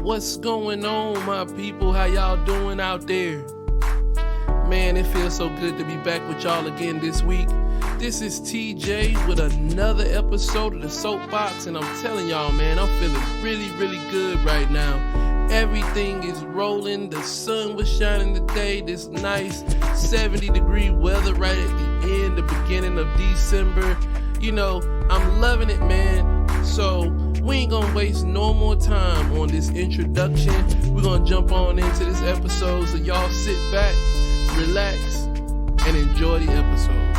What's going on, my people? How y'all doing out there? Man, it feels so good to be back with y'all again this week. This is TJ with another episode of the Soapbox, and I'm telling y'all, man, I'm feeling really good right now. Everything is rolling. The sun was shining today. This nice 70-degree weather right at the end, the beginning of December. You know, I'm loving it, man. So we ain't gonna waste no more time on this introduction. We're gonna jump on into this episode. So y'all sit back, relax, and enjoy the episode.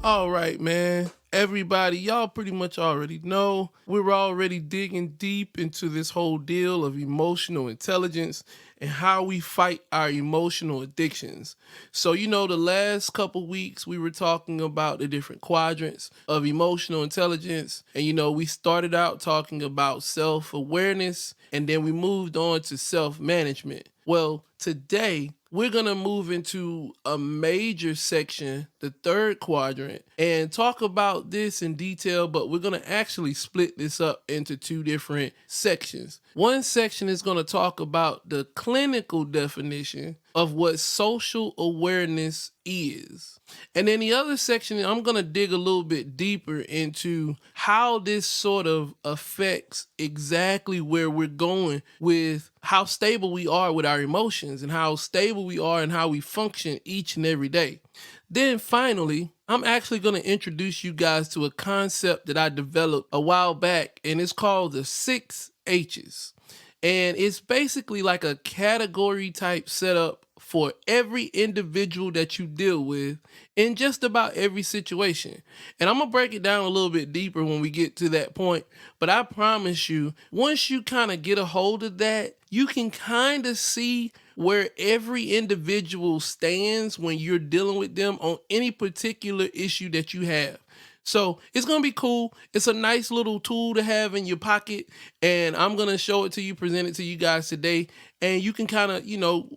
All right, man. Everybody, y'all pretty much already know we're already digging deep into this whole deal of emotional intelligence and how we fight our emotional addictions. So, you know, the last couple weeks we were talking about the different quadrants of emotional intelligence. And, you know, we started out talking about self-awareness and then we moved on to self-management. Well, today we're going to move into a major section, the third quadrant, and talk about this in detail, but we're going to actually split this up into two different sections. One section is going to talk about the clinical definition of what social awareness is. And then the other section, I'm going to dig a little bit deeper into how this sort of affects exactly where we're going with how stable we are with our emotions and how stable we are and how we function each and every day. Then finally, I'm actually going to introduce you guys to a concept that I developed a while back, and it's called the 6 H's. And it's basically like a category type setup for every individual that you deal with in just about every situation. And I'm going to break it down a little bit deeper when we get to that point. But I promise you, once you kind of get a hold of that, you can kind of see where every individual stands when you're dealing with them on any particular issue that you have. So it's going to be cool. It's a nice little tool to have in your pocket, and I'm going to show it to you, present it to you guys today, and you can kind of,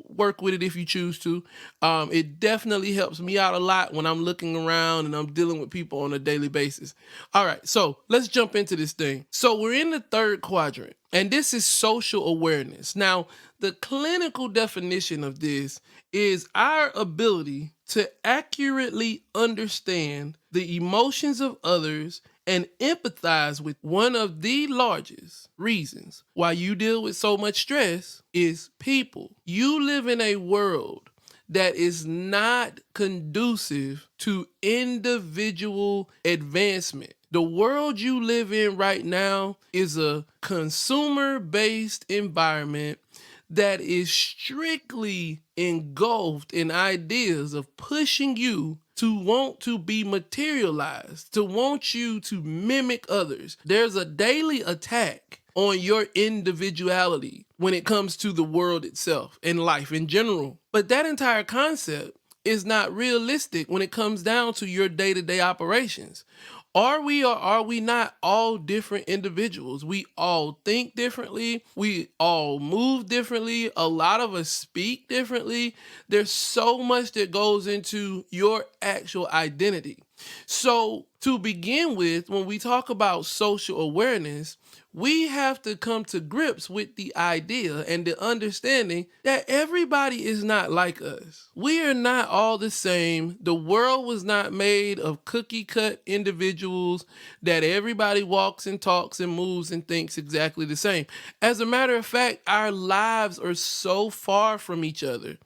work with it if you choose to. It definitely helps me out a lot when I'm looking around and I'm dealing with people on a daily basis. All right, so let's jump into this thing. So we're in the third quadrant, and this is social awareness. Now, the clinical definition of this is our ability to accurately understand the emotions of others and empathize with. One of the largest reasons why you deal with so much stress is people. You live in a world that is not conducive to individual advancement. The world you live in right now is a consumer-based environment that is strictly engulfed in ideas of pushing you to want to be materialized, to want you to mimic others. There's a daily attack on your individuality when it comes to the world itself and life in general. But that entire concept is not realistic when it comes down to your day-to-day operations. Are we or are we not all different individuals? We all think differently. We all move differently. A lot of us speak differently. There's so much that goes into your actual identity. So to begin with, when we talk about social awareness, we have to come to grips with the idea and the understanding that everybody is not like us. We are not all the same. The world was not made of cookie-cut individuals that everybody walks and talks and moves and thinks exactly the same. As a matter of fact, our lives are so far from each other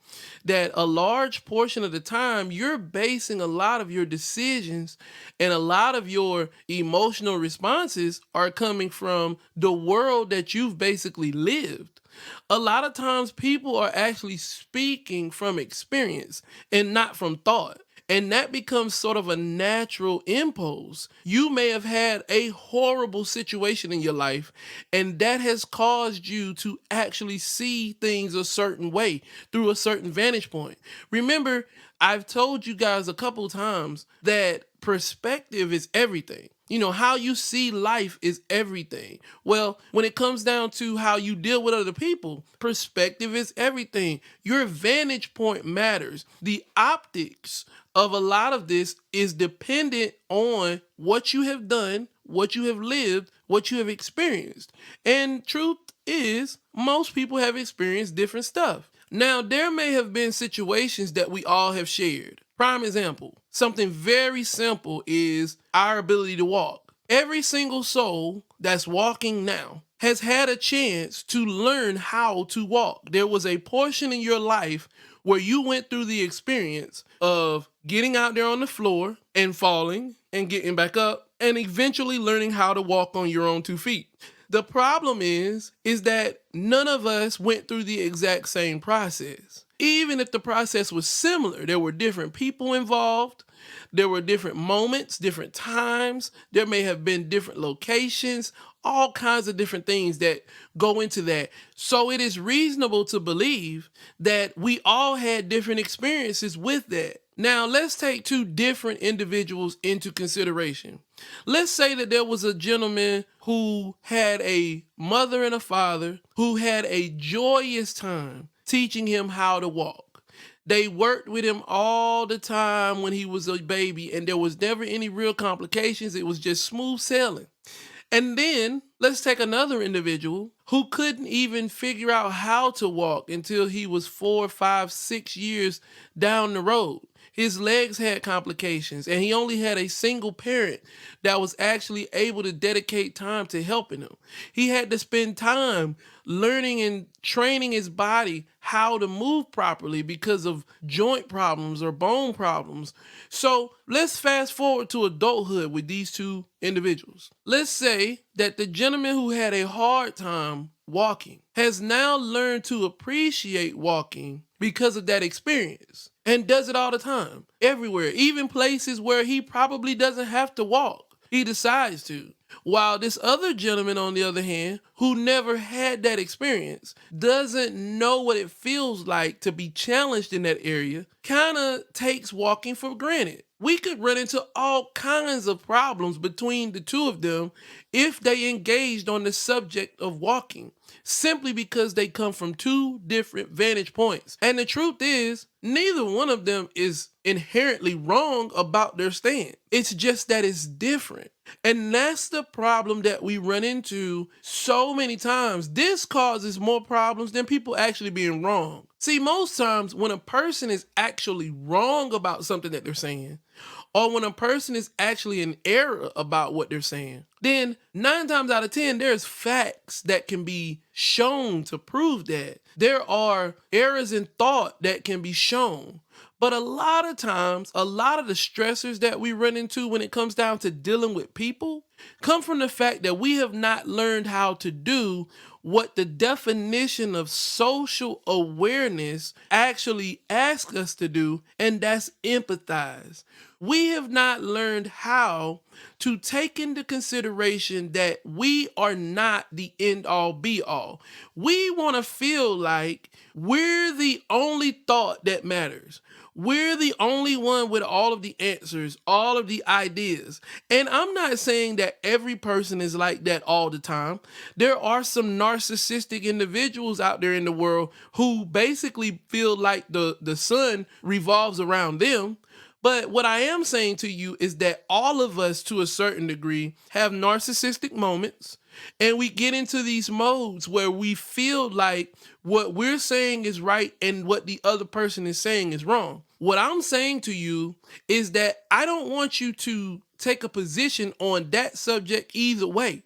that a large portion of the time you're basing a lot of your decisions and a lot of your emotional responses are coming from the world that you've basically lived. A lot of times people are actually speaking from experience and not from thought. And that becomes sort of a natural impulse. You may have had a horrible situation in your life, and that has caused you to actually see things a certain way through a certain vantage point. Remember, I've told you guys a couple times that perspective is everything. How you see life is everything. Well, when it comes down to how you deal with other people, perspective is everything. Your vantage point matters. The optics of a lot of this is dependent on what you have done, what you have lived, what you have experienced. And truth is, most people have experienced different stuff. Now, there may have been situations that we all have shared. Prime example, something very simple is our ability to walk. Every single soul that's walking now has had a chance to learn how to walk. There was a portion in your life where you went through the experience of getting out there on the floor and falling and getting back up and eventually learning how to walk on your own 2 feet. The problem is that none of us went through the exact same process. Even if the process was similar, there were different people involved. There were different moments, different times. There may have been different locations, all kinds of different things that go into that. So it is reasonable to believe that we all had different experiences with that. Now, let's take two different individuals into consideration. Let's say that there was a gentleman who had a mother and a father who had a joyous time teaching him how to walk. They worked with him all the time when he was a baby, and there was never any real complications. It was just smooth sailing. And then let's take another individual who couldn't even figure out how to walk until he was 4, 5, 6 years down the road. His legs had complications, and he only had a single parent that was actually able to dedicate time to helping him. He had to spend time learning and training his body how to move properly because of joint problems or bone problems. So let's fast forward to adulthood with these two individuals. Let's say that the gentleman who had a hard time walking has now learned to appreciate walking because of that experience and does it all the time, everywhere, even places where he probably doesn't have to walk. He decides to. While this other gentleman, on the other hand, who never had that experience, doesn't know what it feels like to be challenged in that area, kind of takes walking for granted. We could run into all kinds of problems between the two of them if they engaged on the subject of walking, simply because they come from two different vantage points. And the truth is, neither one of them is inherently wrong about their stand. It's just that it's different. And that's the problem that we run into so many times. This causes more problems than people actually being wrong. See, most times when a person is actually wrong about something that they're saying, or when a person is actually in error about what they're saying, then 9 times out of 10, there's facts that can be shown to prove that. There are errors in thought that can be shown. But a lot of times, a lot of the stressors that we run into when it comes down to dealing with people come from the fact that we have not learned how to do what the definition of social awareness actually asks us to do, and that's empathize. We have not learned how to take into consideration that we are not the end all be all. We want to feel like we're the only thought that matters. We're the only one with all of the answers, all of the ideas. And I'm not saying that every person is like that all the time. There are some narcissistic individuals out there in the world who basically feel like the sun revolves around them. But what I am saying to you is that all of us, to a certain degree, have narcissistic moments, and we get into these modes where we feel like what we're saying is right and what the other person is saying is wrong. What I'm saying to you is that I don't want you to take a position on that subject either way.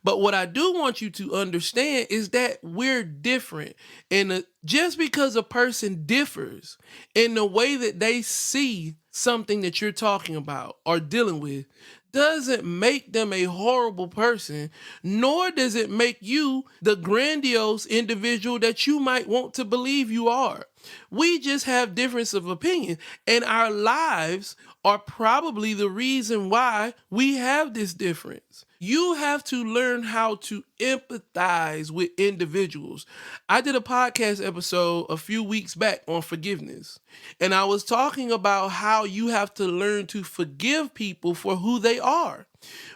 But what I do want you to understand is that we're different. And just because a person differs in the way that they see something that you're talking about or dealing with doesn't make them a horrible person, nor does it make you the grandiose individual that you might want to believe you are. We just have difference of opinion, and our lives are probably the reason why we have this difference. You have to learn how to empathize with individuals. I did a podcast episode a few weeks back on forgiveness, and I was talking about how you have to learn to forgive people for who they are.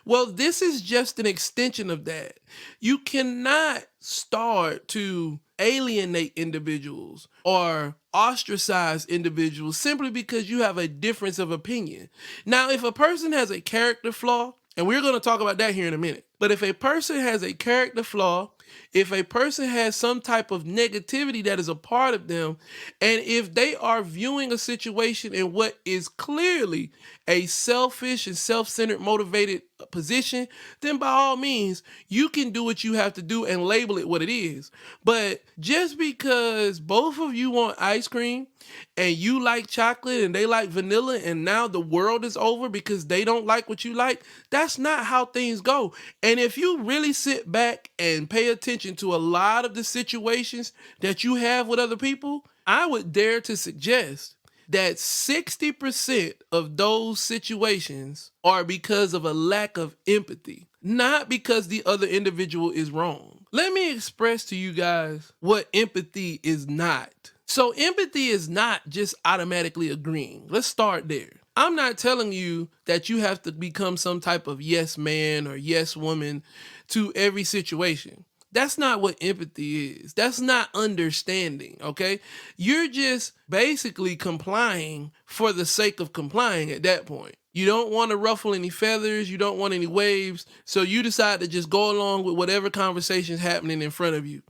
Well, this is just an extension of that. You cannot start to alienate individuals or ostracize individuals simply because you have a difference of opinion. Now, if a person has a character flaw And we're going to talk about that here in a minute. But if a person has a character flaw, if a person has some type of negativity that is a part of them, and if they are viewing a situation in what is clearly a selfish and self-centered motivated position, then by all means, you can do what you have to do and label it what it is. But just because both of you want ice cream and you like chocolate and they like vanilla and now the world is over because they don't like what you like, that's not how things go. And if you really sit back and pay attention to a lot of the situations that you have with other people, I would dare to suggest that 60% of those situations are because of a lack of empathy, not because the other individual is wrong. Let me express to you guys what empathy is not. So empathy is not just automatically agreeing. Let's start there. I'm not telling you that you have to become some type of yes man or yes woman to every situation. That's not what empathy is. That's not understanding, okay? You're just basically complying for the sake of complying at that point. You don't want to ruffle any feathers, you don't want any waves, so you decide to just go along with whatever conversation's happening in front of you.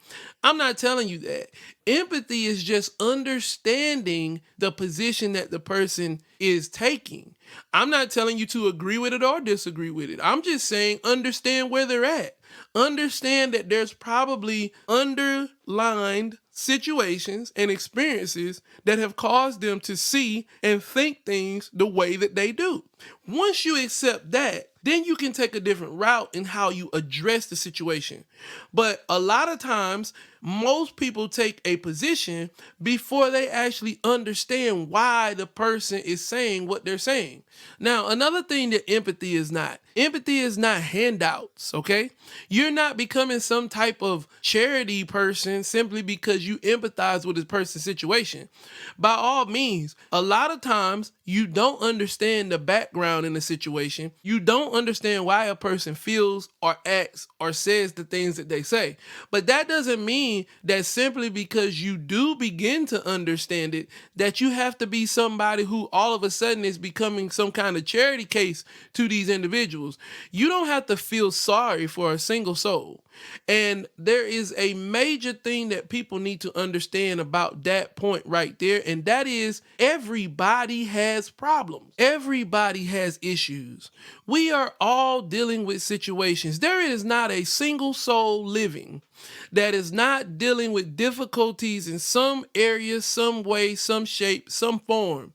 I'm not telling you that. Empathy is just understanding the position that the person is taking. I'm not telling you to agree with it or disagree with it. I'm just saying understand where they're at. Understand that there's probably underlined situations and experiences that have caused them to see and think things the way that they do. Once you accept that, then you can take a different route in how you address the situation. But a lot of times, most people take a position before they actually understand why the person is saying what they're saying. Now, another thing that empathy is not handouts, okay? You're not becoming some type of charity person simply because you empathize with this person's situation. By all means, a lot of times you don't understand the background in the situation. You don't understand why a person feels or acts or says the things that they say. But that doesn't mean that simply because you do begin to understand it, that you have to be somebody who all of a sudden is becoming some kind of charity case to these individuals. You don't have to feel sorry for a single soul. And there is a major thing that people need to understand about that point right there, and that is everybody has problems. Everybody has issues. We are all dealing with situations. There is not a single soul living that is not dealing with difficulties in some area, some way, some shape, some form.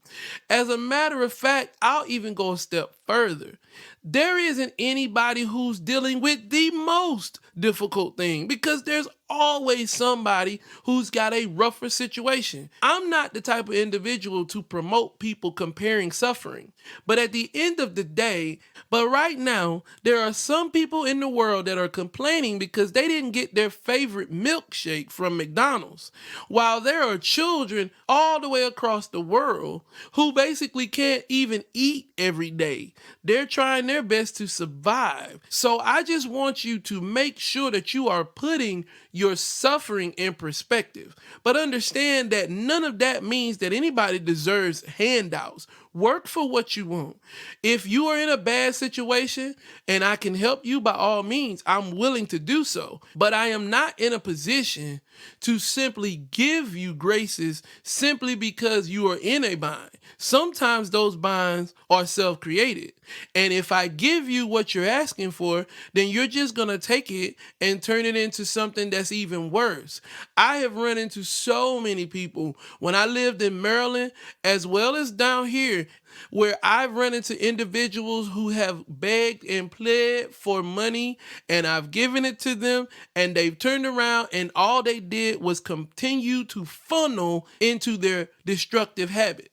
As a matter of fact, I'll even go a step further. There isn't anybody who's dealing with the most difficult thing because there's always somebody who's got a rougher situation. I'm not the type of individual to promote people comparing suffering, but at the end of the day, but right now, there are some people in the world that are complaining because they didn't get their favorite milkshake from McDonald's, while there are children all the way across the world who basically can't even eat every day. They're trying their best to survive. So I just want you to make sure that you are putting your suffering in perspective. But understand that none of that means that anybody deserves handouts. Work for what you want. If you are in a bad situation and I can help you, by all means, I'm willing to do so. But I am not in a position to simply give you graces simply because you are in a bind. Sometimes those binds are self-created. And if I give you what you're asking for, then you're just going to take it and turn it into something that's even worse. I have run into so many people when I lived in Maryland, as well as down here, where I've run into individuals who have begged and pled for money, and I've given it to them, and they've turned around and all they did was continue to funnel into their destructive habit.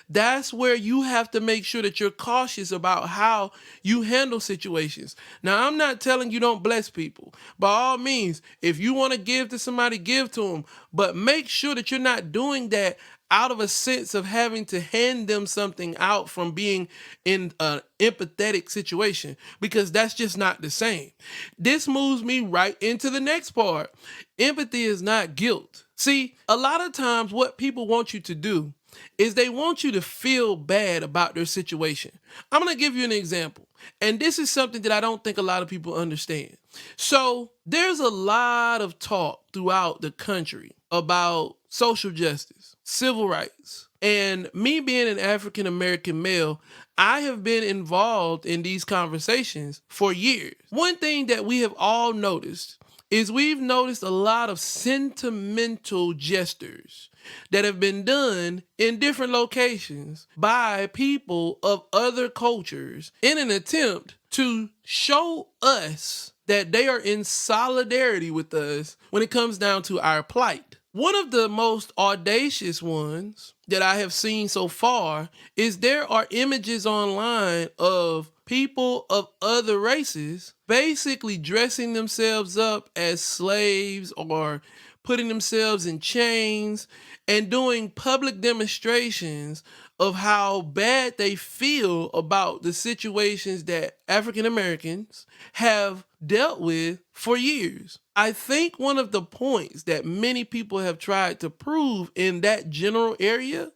That's where you have to make sure that you're cautious about how you handle situations. Now, I'm not telling you don't bless people. By all means, if you want to give to somebody, give to them. But make sure that you're not doing that out of a sense of having to hand them something out from being in an empathetic situation, because that's just not the same. This moves me right into the next part. Empathy is not guilt. See, a lot of times what people want you to do is they want you to feel bad about their situation. I'm going to give you an example. And this is something that I don't think a lot of people understand. So there's a lot of talk throughout the country about social justice, civil rights. And me being an African American male, I have been involved in these conversations for years. One thing that we have all noticed is we've noticed a lot of sentimental gestures that have been done in different locations by people of other cultures in an attempt to show us that they are in solidarity with us when it comes down to our plight. One of the most audacious ones that I have seen so far is there are images online of people of other races basically dressing themselves up as slaves or putting themselves in chains and doing public demonstrations of how bad they feel about the situations that African Americans have dealt with for years. I think one of the points that many people have tried to prove in that general area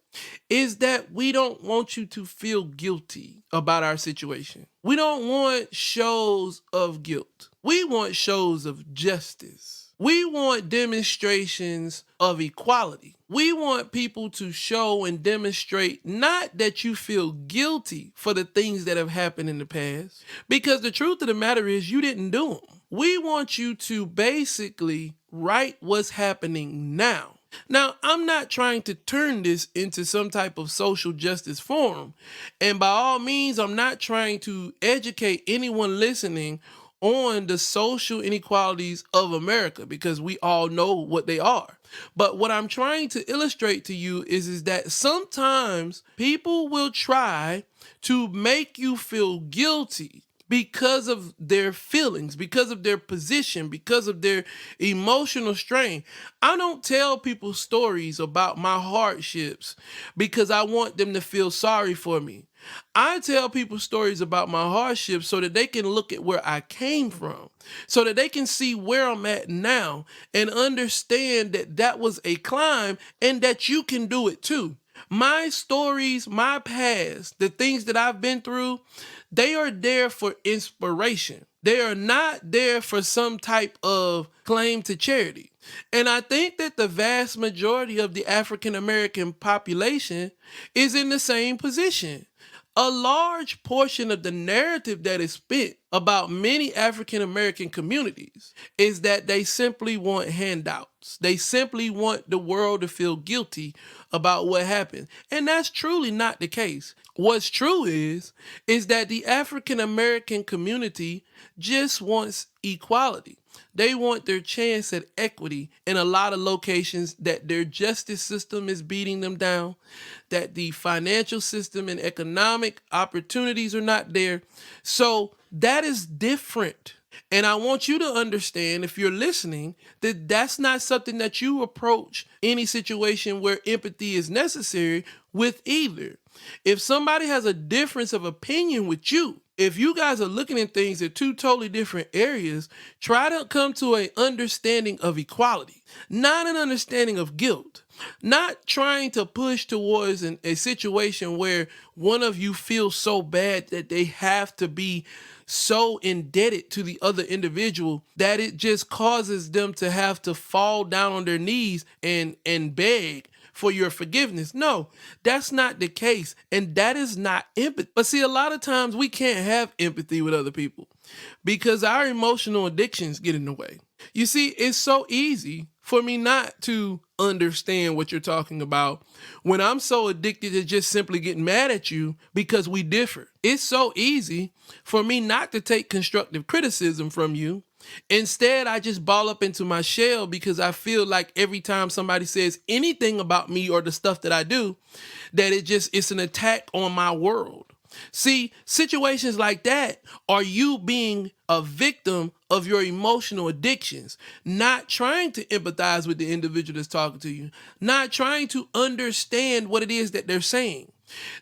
is that we don't want you to feel guilty about our situation. We don't want shows of guilt. We want shows of justice. We want demonstrations of equality. We want people to show and demonstrate not that you feel guilty for the things that have happened in the past, because the truth of the matter is you didn't do them. We want you to basically write what's happening now. Now, I'm not trying to turn this into some type of social justice forum. And by all means, I'm not trying to educate anyone listening on the social inequalities of America, because we all know what they are. But what I'm trying to illustrate to you is that sometimes people will try to make you feel guilty because of their feelings, because of their position, because of their emotional strain. I don't tell people stories about my hardships because I want them to feel sorry for me. I tell people stories about my hardships so that they can look at where I came from, so that they can see where I'm at now and understand that that was a climb and that you can do it too. My stories, my past, the things that I've been through, they are there for inspiration. They are not there for some type of claim to charity. And I think that the vast majority of the African American population is in the same position. A large portion of the narrative that is spent about many African American communities is that they simply want handouts. They simply want the world to feel guilty about what happened. And that's truly not the case. What's true is that the African American community just wants equality. They want their chance at equity in a lot of locations, that their justice system is beating them down, that the financial system and economic opportunities are not there. So that is different. And I want you to understand, if you're listening, that that's not something that you approach any situation where empathy is necessary with either. If somebody has a difference of opinion with you, if you guys are looking at things at two totally different areas, try to come to an understanding of equality, not an understanding of guilt. Not trying to push towards a situation where one of you feels so bad that they have to be so indebted to the other individual that it just causes them to have to fall down on their knees and beg for your forgiveness. No, that's not the case. And that is not empathy. But see, a lot of times we can't have empathy with other people because our emotional addictions get in the way. You see, it's so easy for me not to understand what you're talking about when I'm so addicted to just simply getting mad at you because we differ. It's so easy for me not to take constructive criticism from you. Instead, I just ball up into my shell because I feel like every time somebody says anything about me or the stuff that I do, that it's an attack on my world. See, situations like that are you being a victim of your emotional addictions, not trying to empathize with the individual that's talking to you, not trying to understand what it is that they're saying.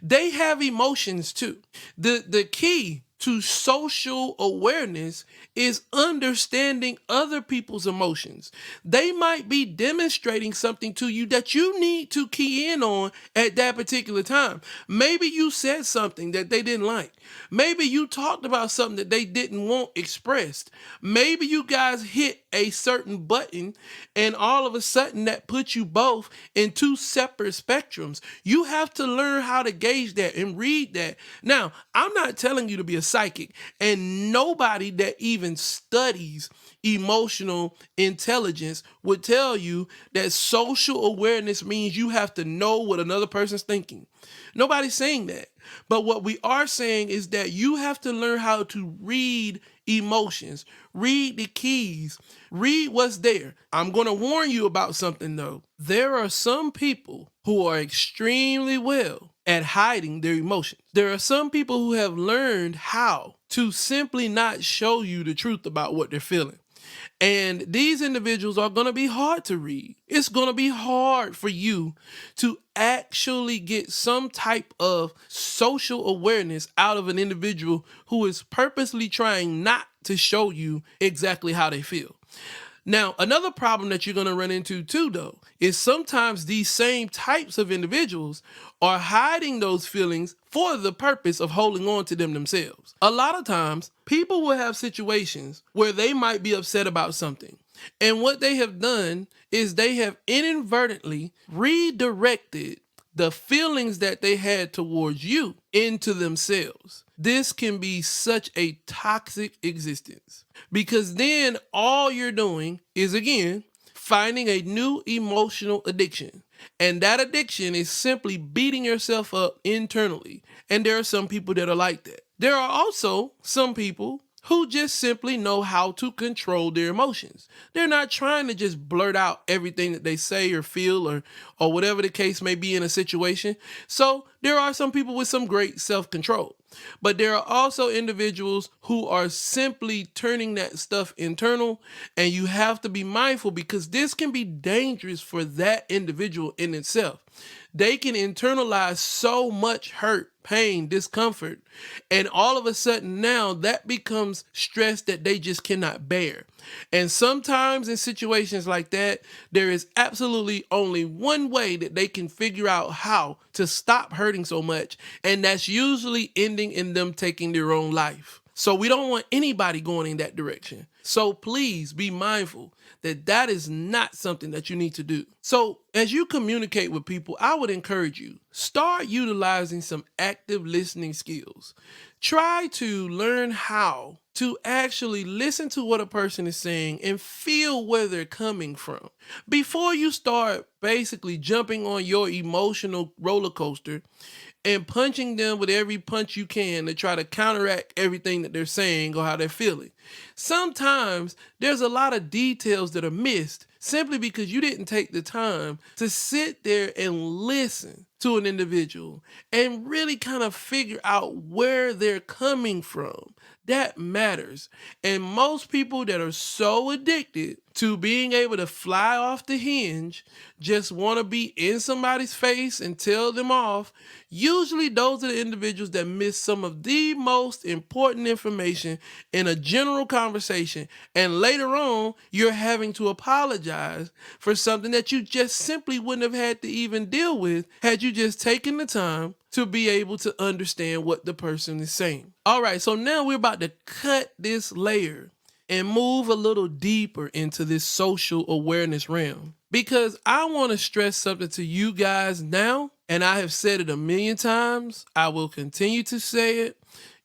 They have emotions too. The key to social awareness is understanding other people's emotions. They might be demonstrating something to you that you need to key in on at that particular time. Maybe you said something that they didn't like. Maybe you talked about something that they didn't want expressed. Maybe you guys hit a certain button and all of a sudden that puts you both in two separate spectrums. You have to learn how to gauge that and read that. Now, I'm not telling you to be a psychic, and nobody that even studies emotional intelligence would tell you that social awareness means you have to know what another person's thinking. Nobody's saying that. But what we are saying is that you have to learn how to read emotions, read the keys, read what's there. I'm going to warn you about something though. There are some people who are extremely well at hiding their emotions. There are some people who have learned how to simply not show you the truth about what they're feeling. And these individuals are going to be hard to read. It's going to be hard for you to actually get some type of social awareness out of an individual who is purposely trying not to show you exactly how they feel. Now, another problem that you're going to run into too, though, is sometimes these same types of individuals are hiding those feelings for the purpose of holding on to them themselves. A lot of times, people will have situations where they might be upset about something. And what they have done is they have inadvertently redirected the feelings that they had towards you into themselves. This can be such a toxic existence because then all you're doing is, again, finding a new emotional addiction. And that addiction is simply beating yourself up internally. And there are some people that are like that. There are also some people who just simply know how to control their emotions. They're not trying to just blurt out everything that they say or feel or whatever the case may be in a situation. So there are some people with some great self-control. But there are also individuals who are simply turning that stuff internal, and you have to be mindful because this can be dangerous for that individual in itself. They can internalize so much hurt, pain, discomfort, and all of a sudden now that becomes stress that they just cannot bear. And sometimes in situations like that, there is absolutely only one way that they can figure out how to stop hurting so much, and that's usually ending in them taking their own life. So we don't want anybody going in that direction. So please be mindful that that is not something that you need to do. So as you communicate with people, I would encourage you, start utilizing some active listening skills. Try to learn how to actually listen to what a person is saying and feel where they're coming from. Before you start basically jumping on your emotional roller coaster and punching them with every punch you can to try to counteract everything that they're saying or how they're feeling. Sometimes there's a lot of details that are missed simply because you didn't take the time to sit there and listen to an individual and really kind of figure out where they're coming from. That matters. And most people that are so addicted to being able to fly off the hinge just want to be in somebody's face and tell them off. Usually those are the individuals that miss some of the most important information in a general conversation. And later on, you're having to apologize for something that you just simply wouldn't have had to even deal with had you just taken the time to be able to understand what the person is saying. All right, so now we're about to cut this layer and move a little deeper into this social awareness realm. Because I want to stress something to you guys now, and I have said it a million times. I will continue to say it.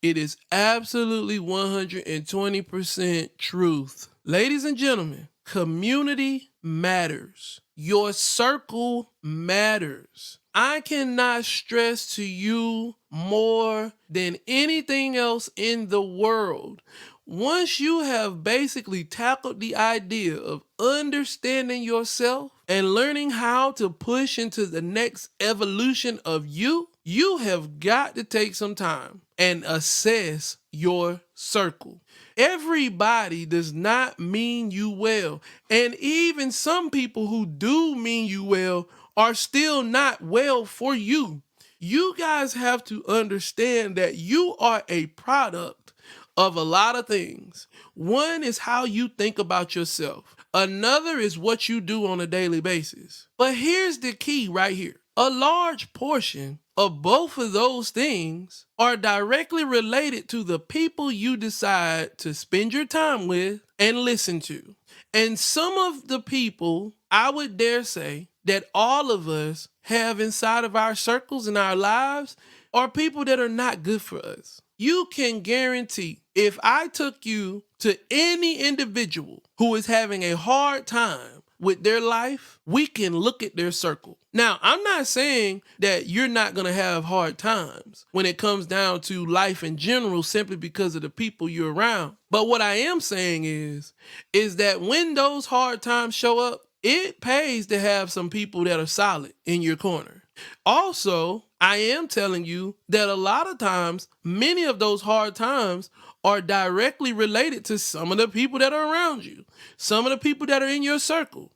It is absolutely 120% truth. Ladies and gentlemen, community matters. Your circle matters. I cannot stress to you more than anything else in the world. Once you have basically tackled the idea of understanding yourself and learning how to push into the next evolution of you, you have got to take some time and assess your circle. Everybody does not mean you well. And even some people who do mean you well are still not well for you. You guys have to understand that you are a product of a lot of things. One is how you think about yourself. Another is what you do on a daily basis. But here's the key right here. A large portion of both of those things are directly related to the people you decide to spend your time with and listen to. And some of the people, I would dare say, that all of us have inside of our circles in our lives are people that are not good for us. You can guarantee if I took you to any individual who is having a hard time with their life, we can look at their circle. Now, I'm not saying that you're not going to have hard times when it comes down to life in general simply because of the people you're around. But what I am saying is that when those hard times show up, it pays to have some people that are solid in your corner. Also, I am telling you that a lot of times, many of those hard times are directly related to some of the people that are around you, some of the people that are in your circle.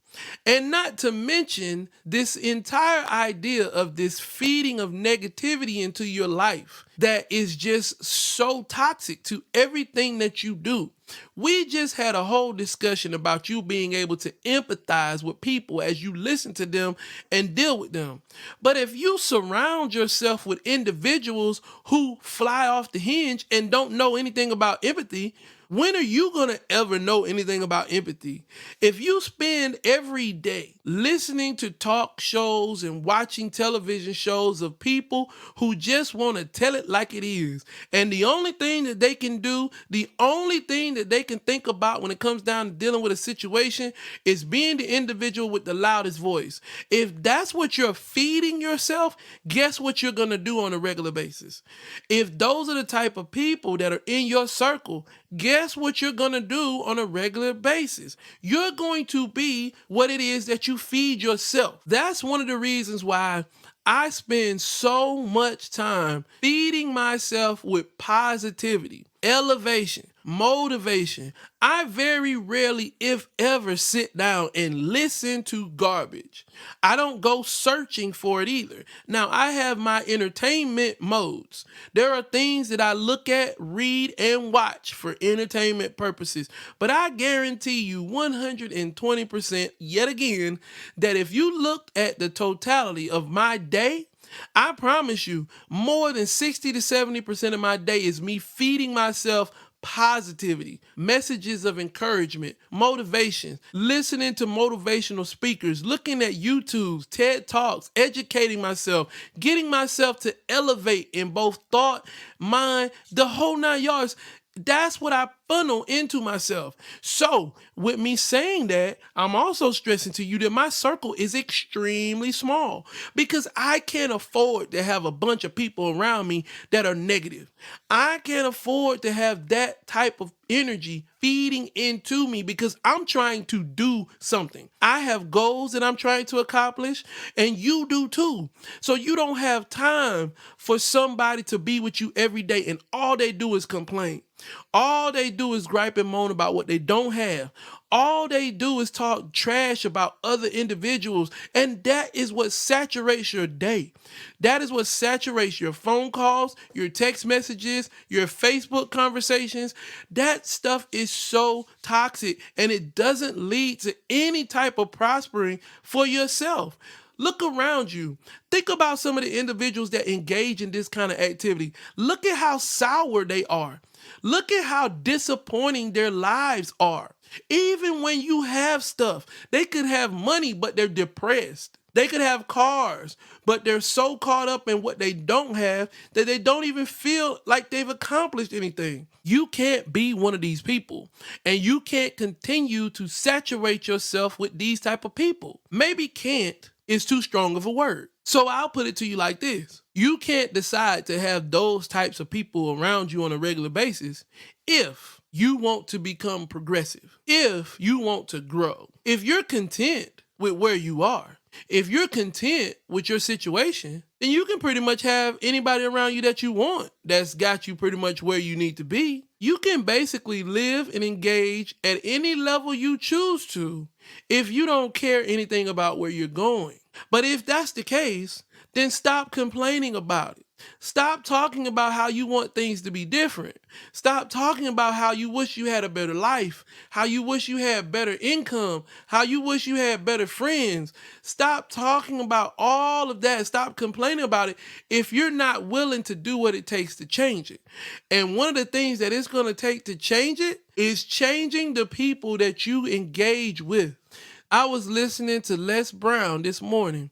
And not to mention this entire idea of this feeding of negativity into your life that is just so toxic to everything that you do. We just had a whole discussion about you being able to empathize with people as you listen to them and deal with them. But if you surround yourself with individuals who fly off the hinge and don't know anything about empathy, when are you going to ever know anything about empathy? If you spend every day listening to talk shows and watching television shows of people who just want to tell it like it is, and the only thing that they can do, the only thing that they can think about when it comes down to dealing with a situation is being the individual with the loudest voice. If that's what you're feeding yourself, guess what you're going to do on a regular basis? If those are the type of people that are in your circle, guess what you're going to do on a regular basis? You're going to be what it is that you feed yourself. That's one of the reasons why I spend so much time feeding myself with positivity, elevation, motivation. I very rarely, if ever, sit down and listen to garbage. I don't go searching for it either. Now, I have my entertainment modes. There are things that I look at, read, and watch for entertainment purposes. But I guarantee you 120% yet again that if you looked at the totality of my day, I promise you more than 60 to 70% of my day is me feeding myself positivity, messages of encouragement, motivation, listening to motivational speakers, looking at YouTube's, TED Talks, educating myself, getting myself to elevate in both thought, mind, the whole 9 yards. That's what I funnel into myself. So with me saying that, I'm also stressing to you that my circle is extremely small because I can't afford to have a bunch of people around me that are negative. I can't afford to have that type of energy feeding into me because I'm trying to do something. I have goals that I'm trying to accomplish, and you do too. So you don't have time for somebody to be with you every day and all they do is complain. All they do is gripe and moan about what they don't have. All they do is talk trash about other individuals. And that is what saturates your day. That is what saturates your phone calls, your text messages, your Facebook conversations. That stuff is so toxic and it doesn't lead to any type of prospering for yourself. Look around you. Think about some of the individuals that engage in this kind of activity. Look at how sour they are. Look at how disappointing their lives are. Even when you have stuff, they could have money, but they're depressed. They could have cars, but they're so caught up in what they don't have that they don't even feel like they've accomplished anything. You can't be one of these people, and you can't continue to saturate yourself with these type of people. Maybe can't is too strong of a word. So I'll put it to you like this. You can't decide to have those types of people around you on a regular basis if you want to become progressive, if you want to grow. If you're content with where you are, if you're content with your situation, then you can pretty much have anybody around you that you want that's got you pretty much where you need to be. You can basically live and engage at any level you choose to if you don't care anything about where you're going. But if that's the case, then stop complaining about it. Stop talking about how you want things to be different. Stop talking about how you wish you had a better life, how you wish you had better income, how you wish you had better friends. Stop talking about all of that. Stop complaining about it if you're not willing to do what it takes to change it. And one of the things that it's going to take to change it is changing the people that you engage with. I was listening to Les Brown this morning,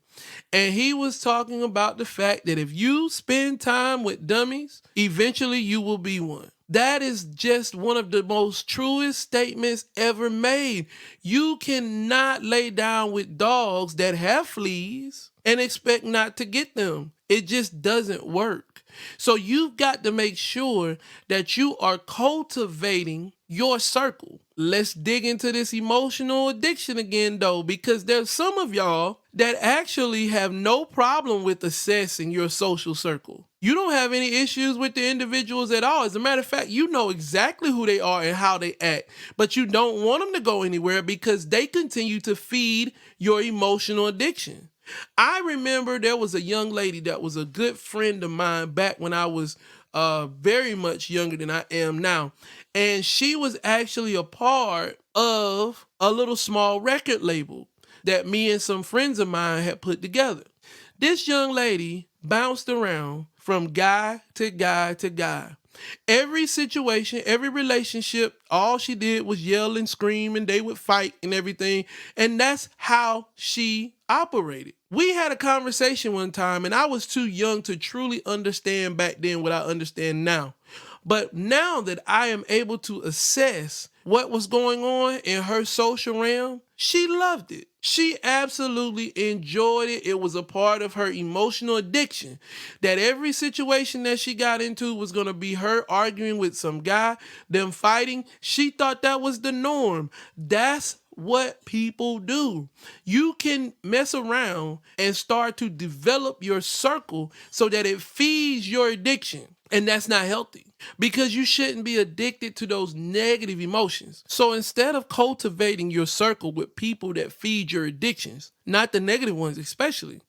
and he was talking about the fact that if you spend time with dummies, eventually you will be one. That is just one of the most truest statements ever made. You cannot lay down with dogs that have fleas and expect not to get them. It just doesn't work. So you've got to make sure that you are cultivating your circle. Let's dig into this emotional addiction again, though, because there's some of y'all that actually have no problem with assessing your social circle. You don't have any issues with the individuals at all. As a matter of fact, you know exactly who they are and how they act, but you don't want them to go anywhere because they continue to feed your emotional addiction. I remember there was a young lady that was a good friend of mine back when I was very much younger than I am now. And she was actually a part of a little small record label that me and some friends of mine had put together. This young lady bounced around from guy to guy to guy. Every situation, every relationship, all she did was yell and scream, and they would fight and everything. And that's how she operated. We had a conversation one time, and I was too young to truly understand back then what I understand now. But now that I am able to assess what was going on in her social realm, she loved it. She absolutely enjoyed it. It was a part of her emotional addiction. That every situation that she got into was going to be her arguing with some guy, them fighting. She thought that was the norm. That's what people do. You can mess around and start to develop your circle so that it feeds your addiction. And that's not healthy because you shouldn't be addicted to those negative emotions. So instead of cultivating your circle with people that feed your addictions, not the negative ones especially,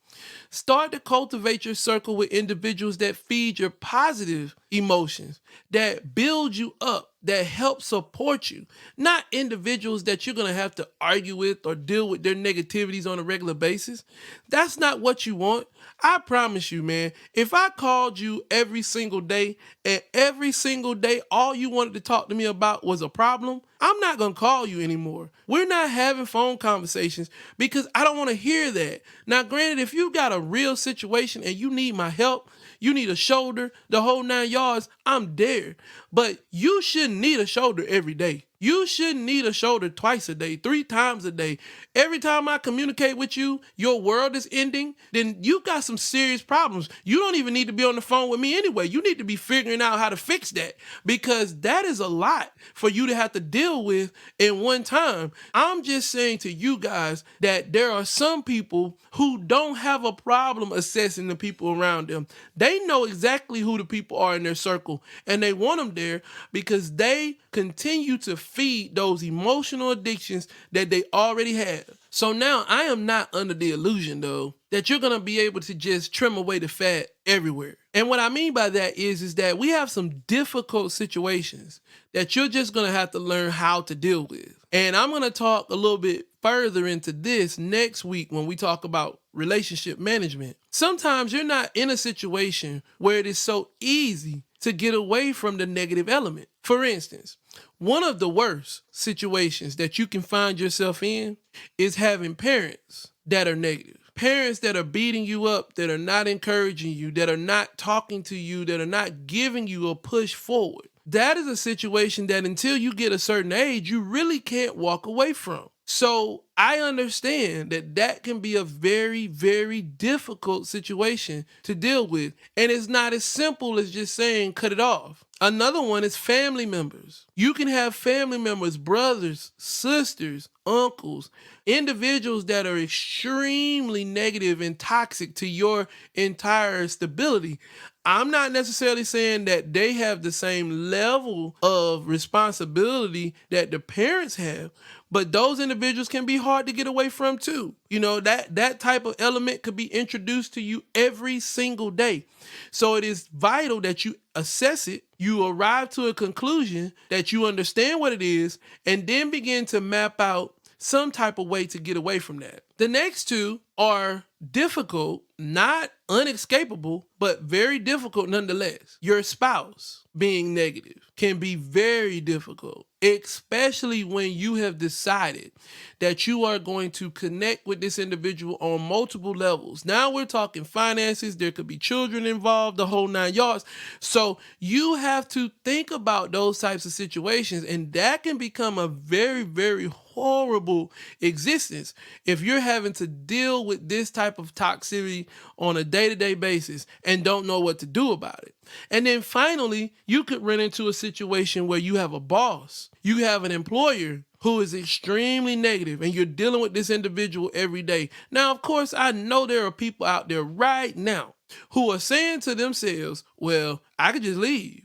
start to cultivate your circle with individuals that feed your positive emotions, that build you up, that help support you, not individuals that you're going to have to argue with or deal with their negativities on a regular basis. That's not what you want. I promise you, man, if I called you every single day and every single day all you wanted to talk to me about was a problem, I'm not going to call you anymore. We're not having phone conversations because I don't want to hear that. Now, granted, if you got a real situation and you need my help, you need a shoulder, the whole 9 yards, I'm there. But you shouldn't need a shoulder every day. You shouldn't need a shoulder twice a day, 3 times a day. Every time I communicate with you, your world is ending, then you got some serious problems. You don't even need to be on the phone with me anyway. You need to be figuring out how to fix that because that is a lot for you to have to deal with in one time. I'm just saying to you guys that there are some people who don't have a problem assessing the people around them. They know exactly who the people are in their circle and they want them there because they continue to feed those emotional addictions that they already have. So now I am not under the illusion though that you're going to be able to just trim away the fat everywhere. And what I mean by that is that we have some difficult situations that you're just going to have to learn how to deal with. And I'm going to talk a little bit further into this next week when we talk about relationship management. Sometimes you're not in a situation where it is so easy to get away from the negative element. For instance, one of the worst situations that you can find yourself in is having parents that are negative. Parents that are beating you up, that are not encouraging you, that are not talking to you, that are not giving you a push forward. That is a situation that until you get a certain age, you really can't walk away from. So I understand that that can be a very, very difficult situation to deal with. And it's not as simple as just saying cut it off. Another one is family members. You can have family members, brothers, sisters, uncles, individuals that are extremely negative and toxic to your entire stability. I'm not necessarily saying that they have the same level of responsibility that the parents have, but those individuals can be hard to get away from too. You know, that type of element could be introduced to you every single day. So it is vital that you assess it, you arrive to a conclusion, that you understand what it is, and then begin to map out some type of way to get away from that. The next two are difficult, not unescapable, but very difficult nonetheless. Your spouse being negative can be very difficult, especially when you have decided that you are going to connect with this individual on multiple levels. Now we're talking finances, there could be children involved, the whole 9 yards. So you have to think about those types of situations, and that can become a very, very horrible existence if you're having to deal with this type of toxicity on a day-to-day basis and don't know what to do about it. And then finally, you could run into a situation where you have a boss, you have an employer who is extremely negative, and you're dealing with this individual every day. Now, of course, I know there are people out there right now who are saying to themselves, well, I could just leave,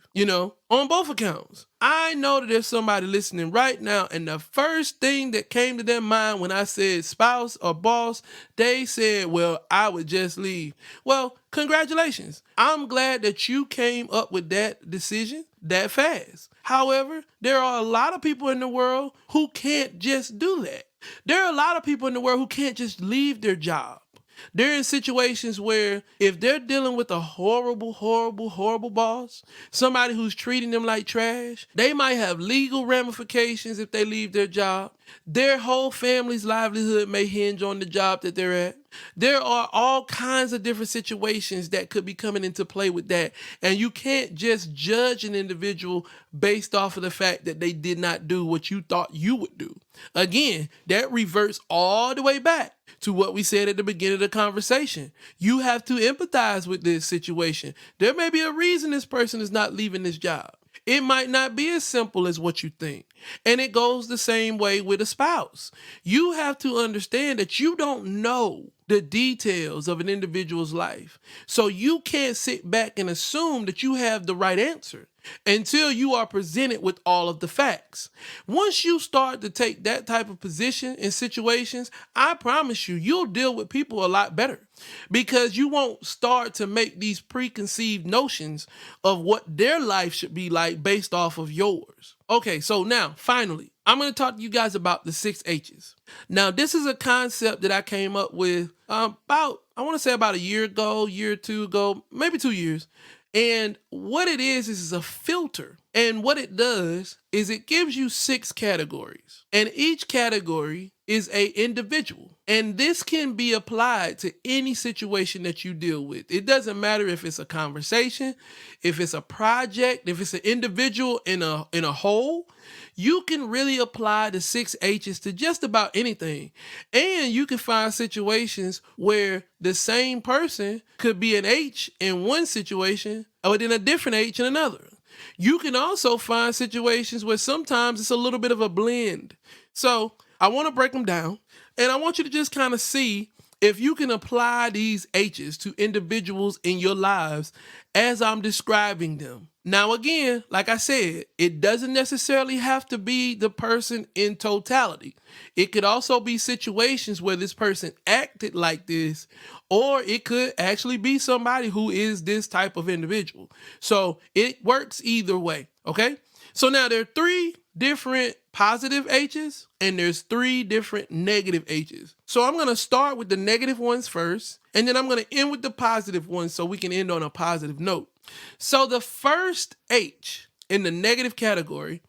on both accounts. I know that there's somebody listening right now, and the first thing that came to their mind when I said spouse or boss, they said, well, I would just leave. Well, congratulations. I'm glad that you came up with that decision that fast. However, there are a lot of people in the world who can't just do that. There are a lot of people in the world who can't just leave their job. They're in situations where if they're dealing with a horrible, horrible, horrible boss, somebody who's treating them like trash, they might have legal ramifications if they leave their job. Their whole family's livelihood may hinge on the job that they're at. There are all kinds of different situations that could be coming into play with that. And you can't just judge an individual based off of the fact that they did not do what you thought you would do. Again, that reverts all the way back to what we said at the beginning of the conversation. You have to empathize with this situation. There may be a reason this person is not leaving this job. It might not be as simple as what you think. And it goes the same way with a spouse. You have to understand that you don't know the details of an individual's life. So you can't sit back and assume that you have the right answer until you are presented with all of the facts. Once you start to take that type of position in situations, I promise you, you'll deal with people a lot better because you won't start to make these preconceived notions of what their life should be like based off of yours. Okay, so now, finally, I'm going to talk to you guys about the 6 H's. Now, this is a concept that I came up with about a year ago, year or two ago, maybe 2 years. And what it is a filter. And what it does is it gives you 6 categories. And each category is an individual. And this can be applied to any situation that you deal with. It doesn't matter if it's a conversation, if it's a project, if it's an individual in a whole. You can really apply the 6 H's to just about anything. And you can find situations where the same person could be an H in one situation, but then a different H in another. You can also find situations where sometimes it's a little bit of a blend. So I want to break them down, and I want you to just kind of see if you can apply these H's to individuals in your lives as I'm describing them. Now, again, like I said, it doesn't necessarily have to be the person in totality. It could also be situations where this person acted like this, or it could actually be somebody who is this type of individual. So it works either way, okay? So now there are 3 different positive H's and there's 3 different negative H's. So I'm going to start with the negative ones first, and then I'm going to end with the positive ones so we can end on a positive note. So the first H in the negative category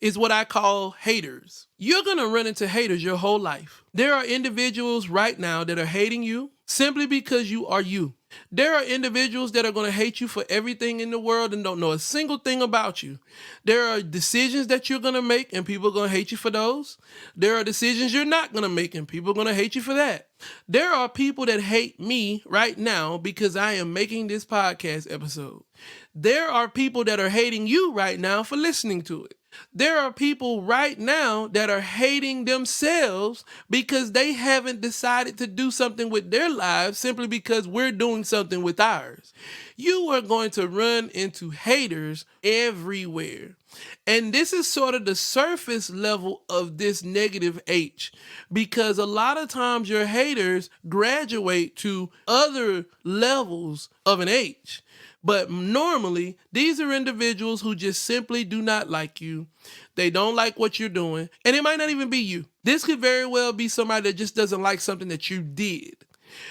is what I call haters. You're going to run into haters your whole life. There are individuals right now that are hating you simply because you are you. There are individuals that are going to hate you for everything in the world and don't know a single thing about you. There are decisions that you're going to make and people are going to hate you for those. There are decisions you're not going to make and people are going to hate you for that. There are people that hate me right now because I am making this podcast episode. There are people that are hating you right now for listening to it. There are people right now that are hating themselves because they haven't decided to do something with their lives simply because we're doing doing something with ours, you are going to run into haters everywhere. And this is sort of the surface level of this negative H, because a lot of times your haters graduate to other levels of an H. But normally, these are individuals who just simply do not like you. They don't like what you're doing. And it might not even be you. This could very well be somebody that just doesn't like something that you did.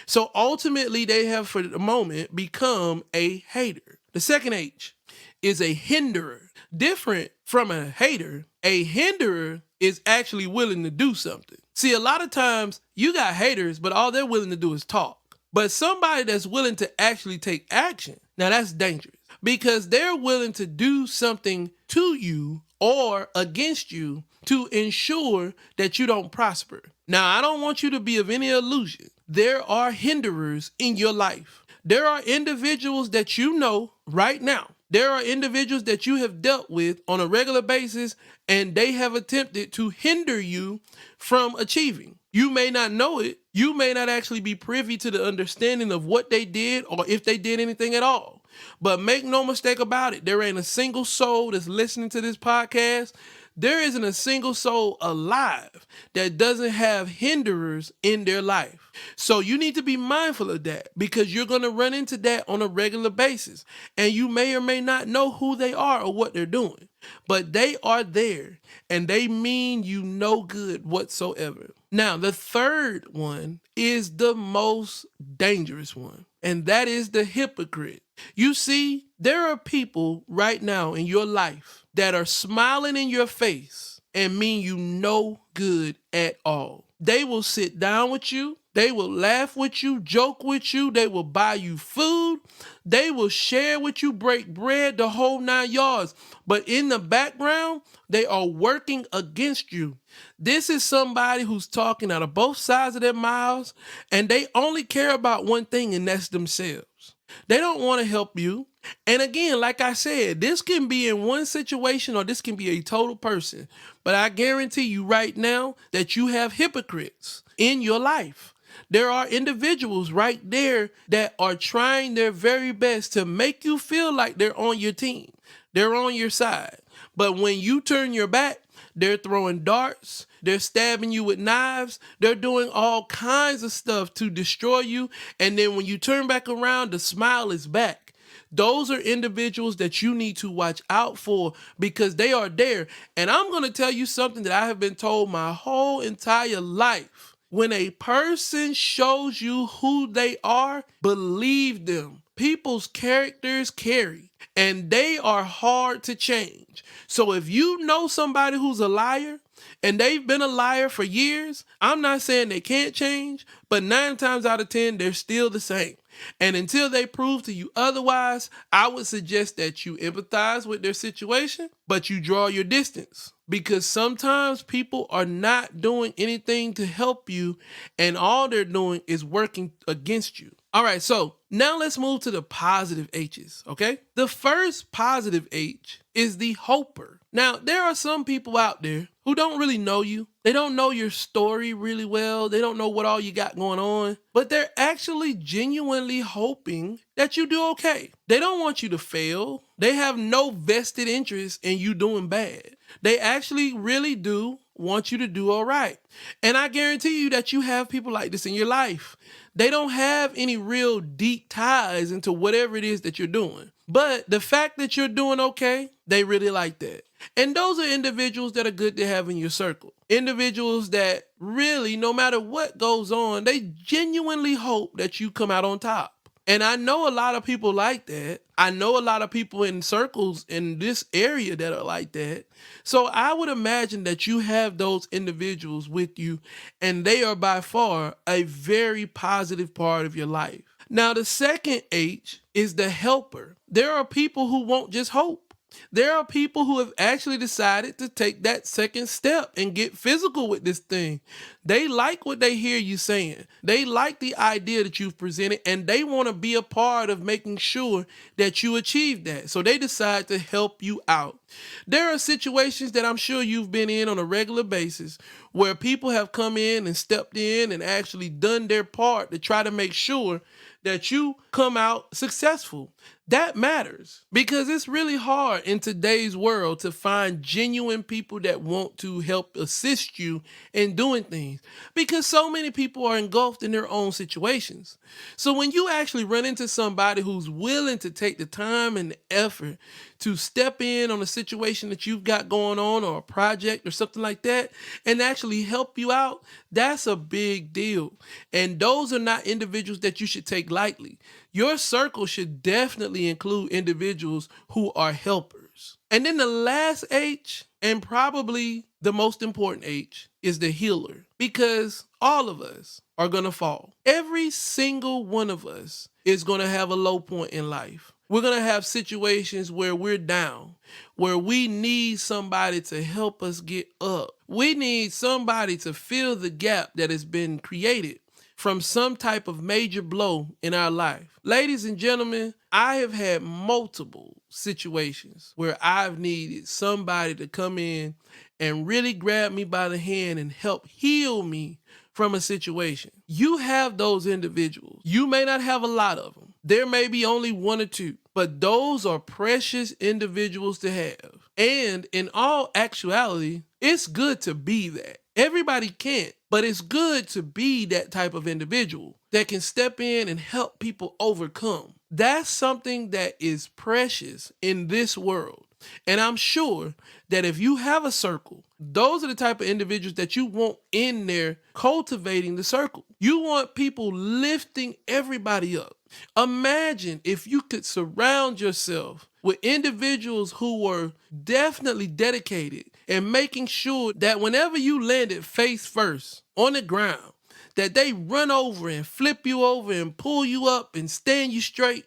So ultimately, they have, for the moment, become a hater. The second H is a hinderer. Different from a hater, a hinderer is actually willing to do something. See, a lot of times you got haters, but all they're willing to do is talk. But somebody that's willing to actually take action, now that's dangerous, because they're willing to do something to you or against you to ensure that you don't prosper. Now, I don't want you to be of any illusion. There are hinderers in your life. There are individuals that you know right now. There are individuals that you have dealt with on a regular basis, and they have attempted to hinder you from achieving. You may not know it. You may not actually be privy to the understanding of what they did or if they did anything at all. But make no mistake about it, there ain't a single soul that's listening to this podcast. There isn't a single soul alive that doesn't have hinderers in their life. So you need to be mindful of that, because you're going to run into that on a regular basis. And you may or may not know who they are or what they're doing. But they are there, and they mean you no good whatsoever. Now, the third one is the most dangerous one, and that is the hypocrite. You see, there are people right now in your life that are smiling in your face and mean you no good at all. They will sit down with you. They will laugh with you, joke with you. They will buy you food. They will share with you, break bread, the whole 9 yards. But in the background, they are working against you. This is somebody who's talking out of both sides of their mouths, and they only care about one thing, and that's themselves. They don't want to help you. And again, like I said, this can be in one situation or this can be a total person. But I guarantee you right now that you have hypocrites in your life. There are individuals right there that are trying their very best to make you feel like they're on your team. They're on your side. But when you turn your back, they're throwing darts, they're stabbing you with knives, they're doing all kinds of stuff to destroy you. And then when you turn back around, the smile is back. Those are individuals that you need to watch out for, because they are there. And I'm going to tell you something that I have been told my whole entire life. When a person shows you who they are, believe them. People's characters carry, and they are hard to change. So if you know somebody who's a liar, and they've been a liar for years, I'm not saying they can't change, but 9 times out of 10, they're still the same. And until they prove to you otherwise, I would suggest that you empathize with their situation, but you draw your distance. Because sometimes people are not doing anything to help you, and all they're doing is working against you. All right, so now let's move to the positive H's, okay? The first positive H is the hoper. Now, there are some people out there who don't really know you. They don't know your story really well. They don't know what all you got going on, but they're actually genuinely hoping that you do okay. They don't want you to fail. They have no vested interest in you doing bad. They actually really do want you to do all right. And I guarantee you that you have people like this in your life. They don't have any real deep ties into whatever it is that you're doing. But the fact that you're doing okay, they really like that. And those are individuals that are good to have in your circle. Individuals that really, no matter what goes on, they genuinely hope that you come out on top. And I know a lot of people like that. I know a lot of people in circles in this area that are like that. So I would imagine that you have those individuals with you, and they are by far a very positive part of your life. Now, the second H is the helper. There are people who won't just hope. There are people who have actually decided to take that second step and get physical with this thing. They like what they hear you saying. They like the idea that you've presented, and they want to be a part of making sure that you achieve that. So they decide to help you out. There are situations that I'm sure you've been in on a regular basis where people have come in and stepped in and actually done their part to try to make sure that you come out successful. That matters because it's really hard in today's world to find genuine people that want to help assist you in doing things because so many people are engulfed in their own situations. So when you actually run into somebody who's willing to take the time and the effort to step in on a situation that you've got going on or a project or something like that and actually help you out, that's a big deal. And those are not individuals that you should take lightly. Your circle should definitely include individuals who are helpers. And then the last H, and probably the most important H, is the healer. Because all of us are going to fall. Every single one of us is going to have a low point in life. We're going to have situations where we're down, where we need somebody to help us get up. We need somebody to fill the gap that has been created from some type of major blow in our life. Ladies and gentlemen, I have had multiple situations where I've needed somebody to come in and really grab me by the hand and help heal me from a situation. You have those individuals. You may not have a lot of them. There may be only one or two, but those are precious individuals to have. And in all actuality, it's good to be that. Everybody can't, but it's good to be that type of individual that can step in and help people overcome. That's something that is precious in this world. And I'm sure that if you have a circle, those are the type of individuals that you want in there cultivating the circle. You want people lifting everybody up. Imagine if you could surround yourself with individuals who were definitely dedicated and making sure that whenever you landed face first on the ground, that they run over and flip you over and pull you up and stand you straight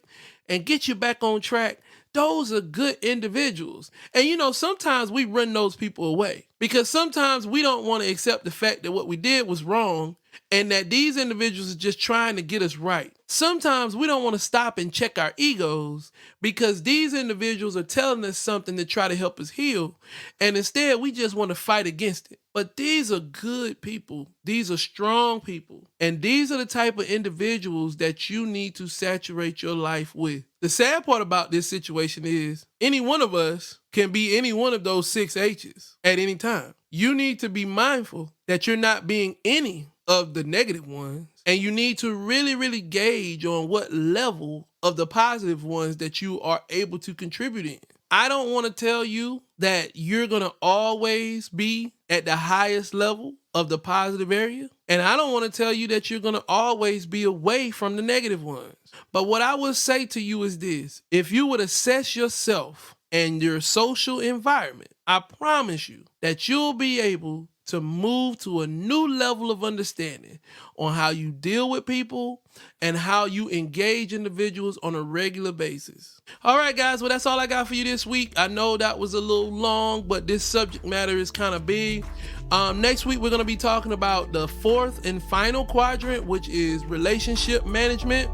and get you back on track. Those are good individuals. And you know, sometimes we run those people away because sometimes we don't want to accept the fact that what we did was wrong and that these individuals are just trying to get us right. Sometimes we don't want to stop and check our egos because these individuals are telling us something to try to help us heal. And instead, we just want to fight against it. But these are good people. These are strong people. And these are the type of individuals that you need to saturate your life with. The sad part about this situation is any one of us can be any one of those 6 H's at any time. You need to be mindful that you're not being any of the negative ones. And you need to really, really gauge on what level of the positive ones that you are able to contribute in. I don't want to tell you that you're going to always be at the highest level of the positive area. And I don't want to tell you that you're going to always be away from the negative ones. But what I will say to you is this. If you would assess yourself and your social environment, I promise you that you'll be able to move to a new level of understanding on how you deal with people and how you engage individuals on a regular basis. All right, guys, well, that's all I got for you this week. I know that was a little long, but this subject matter is kind of big. Next week, we're going to be talking about the 4th and final quadrant, which is relationship management.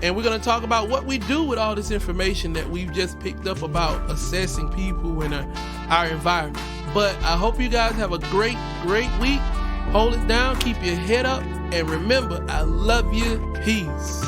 And we're going to talk about what we do with all this information that we've just picked up about assessing people in our environment. But I hope you guys have a great week. Hold it down, keep your head up, and remember, I love you. Peace.